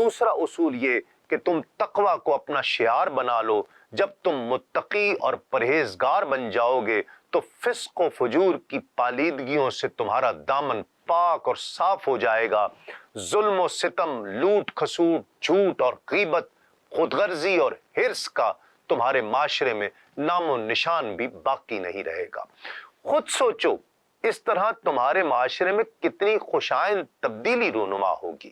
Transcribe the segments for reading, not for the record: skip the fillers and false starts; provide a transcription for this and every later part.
دوسرا اصول یہ کہ تم تقوی کو اپنا شعار بنا لو۔ جب تم متقی اور پرہیزگار بن جاؤ گے تو فسق و فجور کی پالیدگیوں سے تمہارا دامن پاک اور صاف ہو جائے گا۔ ظلم و ستم، لوٹ کھسوٹ، جھوٹ اور غیبت، خود غرضی اور حرص کا تمہارے معاشرے میں نام و نشان بھی باقی نہیں رہے گا۔ خود سوچو، اس طرح تمہارے معاشرے میں کتنی خوشائند تبدیلی رونما ہوگی۔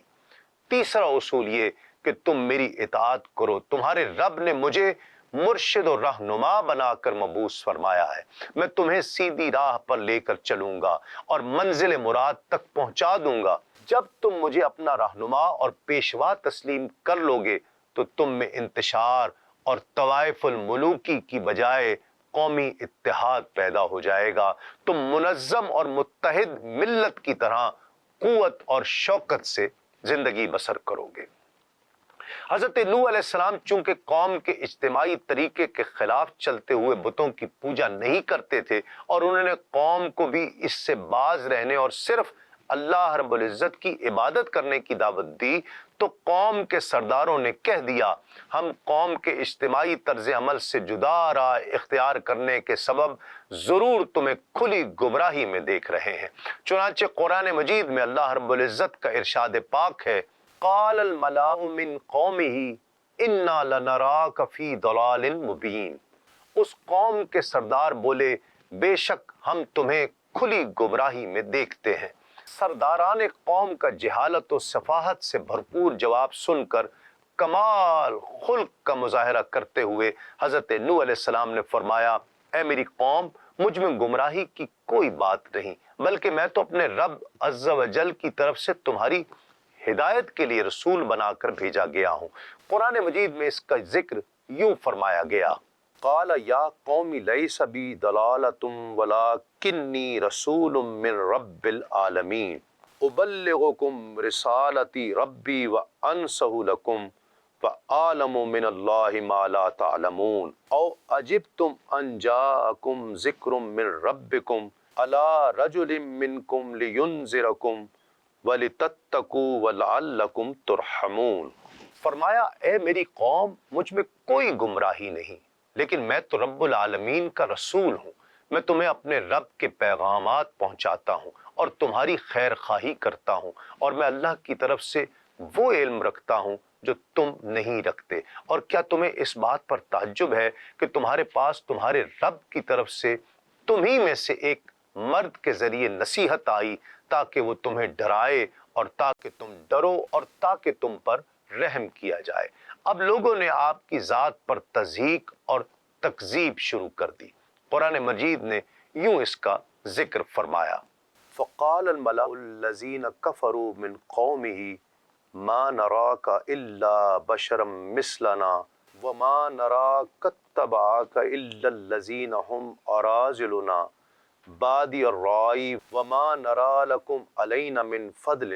تیسرا اصول یہ کہ تم میری اطاعت کرو۔ تمہارے رب نے مجھے مرشد و رہنما بنا کر مبعوث فرمایا ہے۔ میں تمہیں سیدھی راہ پر لے کر چلوں گا اور منزل مراد تک پہنچا دوں گا۔ جب تم مجھے اپنا رہنما اور پیشوا تسلیم کر لو گے تو تم میں انتشار اور طوائف الملوکی کی بجائے قومی اتحاد پیدا ہو جائے گا۔ تم منظم اور متحد ملت کی طرح قوت اور شوکت سے زندگی بسر کرو گے۔ حضرت نوح علیہ السلام چونکہ قوم کے اجتماعی طریقے کے خلاف چلتے ہوئے بتوں کی پوجا نہیں کرتے تھے اور انہوں نے قوم کو بھی اس سے باز رہنے اور صرف اللہ رب العزت کی عبادت کرنے کی دعوت دی، تو قوم کے سرداروں نے کہہ دیا ہم قوم کے اجتماعی طرز عمل سے جدا راہ اختیار کرنے کے سبب ضرور تمہیں کھلی گمراہی میں دیکھ رہے ہیں۔ چنانچہ قرآن مجید میں اللہ رب العزت کا ارشاد پاک ہے، قال الملأ من قومه انا لنراک فی ضلال مبین۔ اس قوم کے سردار بولے بے شک ہم تمہیں کھلی گمراہی میں دیکھتے ہیں۔ سرداران قوم کا جہالت و سفاہت سے بھرپور جواب سن کر کمال خلق کا مظاہرہ کرتے ہوئے حضرت نوح علیہ السلام نے فرمایا، اے میری قوم، مجھ میں گمراہی کی کوئی بات نہیں، بلکہ میں تو اپنے رب عز و جل کی طرف سے تمہاری ہدایت کے لیے رسول بنا کر بھیجا گیا ہوں۔ قرآن مجید میں اس کا ذکر یوں فرمایا گیا، قال یا قوم لیس بی ضلالۃ ولکنی رسول من رب العالمین ابلغکم رسالۃ ربی وانصح لکم وأعلم من اللہ ما لا تعلمون او عجبتم ان جاءکم ذکر من ربکم علی رجل منکم لینذرکم وَلِتَتَّقُوا وَلَعَلَّكُمْ تُرْحَمُونَ۔ فرمایا اے میری قوم، مجھ میں کوئی گمراہی نہیں، لیکن میں تو رب العالمین کا رسول ہوں۔ میں تمہیں اپنے رب کے پیغامات پہنچاتا ہوں اور تمہاری خیر خواہی کرتا ہوں، اور میں اللہ کی طرف سے وہ علم رکھتا ہوں جو تم نہیں رکھتے۔ اور کیا تمہیں اس بات پر تعجب ہے کہ تمہارے پاس تمہارے رب کی طرف سے تمہیں میں سے ایک مرد کے ذریعے نصیحت آئی تاکہ وہ تمہیں ڈرائے اور تاکہ تم ڈرو اور تاکہ تم پر رحم کیا جائے۔ اب لوگوں نے آپ کی ذات پر تضحیک اور تکذیب شروع کر دی۔ قرآن مجید نے یوں اس کا ذکر فرمایا، فقال الملأ الذین کفروا من قومه ما نراک الا بشرا مثلنا وما نراک اتبعاک الا الذین هم اراذلنا بادی الرائے وما نرى لکم علینا من فضل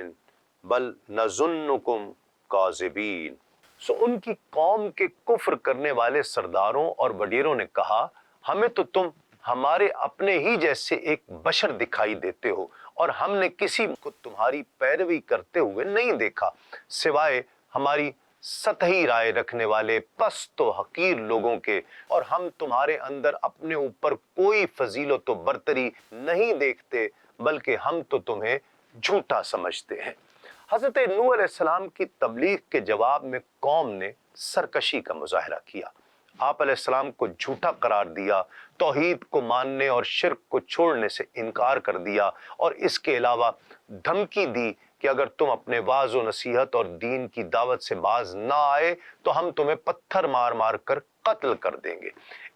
بل نظنکم کاذبین۔ ان کی قوم کے کفر کرنے والے سرداروں اور وڈیروں نے کہا ہمیں تو تم ہمارے اپنے ہی جیسے ایک بشر دکھائی دیتے ہو اور ہم نے کسی کو تمہاری پیروی کرتے ہوئے نہیں دیکھا سوائے ہماری سطحی رائے رکھنے والے پست و حقیر لوگوں کے، اور ہم تمہارے اندر اپنے اوپر کوئی فضیلت و برتری نہیں دیکھتے بلکہ ہم تو تمہیں جھوٹا سمجھتے ہیں۔ حضرت نوح علیہ السلام کی تبلیغ کے جواب میں قوم نے سرکشی کا مظاہرہ کیا، آپ علیہ السلام کو جھوٹا قرار دیا، توحید کو ماننے اور شرک کو چھوڑنے سے انکار کر دیا، اور اس کے علاوہ دھمکی دی کہ اگر تم اپنے واعظ و نصیحت اور دین کی دعوت سے باز نہ آئے تو ہم تمہیں پتھر مار مار کر قتل کر دیں گے۔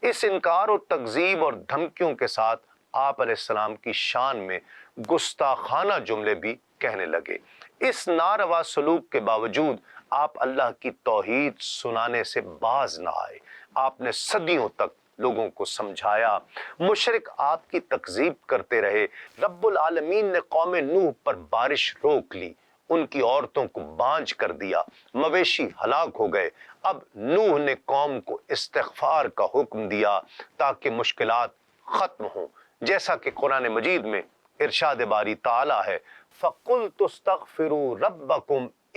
اس انکار و تکذیب اور دھمکیوں کے ساتھ آپ علیہ السلام کی شان میں گستاخانہ جملے بھی کہنے لگے۔ اس ناروا سلوک کے باوجود آپ اللہ کی توحید سنانے سے باز نہ آئے۔ آپ نے صدیوں تک لوگوں کو سمجھایا، مشرک آپ کی تکذیب کرتے رہے۔ رب العالمین نے قوم نوح پر بارش روک لی، ان کی عورتوں کو بانجھ کر دیا، مویشی ہلاک ہو گئے۔ اب نوح نے قوم کو استغفار کا حکم دیا تاکہ مشکلات ختم ہوں، جیسا کہ قرآن مجید میں ارشاد باری تعالی ہے، فَقُلْتُ اسْتَغْفِرُوا رَبَّكُمْ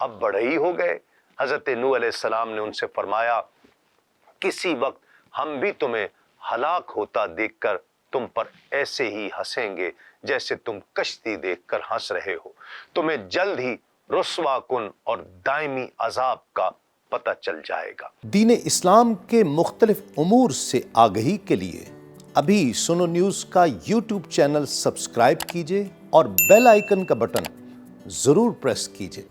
اب بڑے ہی ہو گئے۔ حضرت نوح علیہ السلام نے ان سے فرمایا کسی وقت ہم بھی تمہیں ہلاک ہوتا دیکھ کر تم پر ایسے ہی ہنسیں گے جیسے تم کشتی دیکھ کر ہنس رہے ہو، تمہیں جلد ہی رسوا کن اور دائمی عذاب کا پتہ چل جائے گا۔ دین اسلام کے مختلف امور سے آگہی کے لیے ابھی سنو نیوز کا یوٹیوب چینل سبسکرائب کیجئے اور بیل آئیکن کا بٹن ضرور پریس کیجئے۔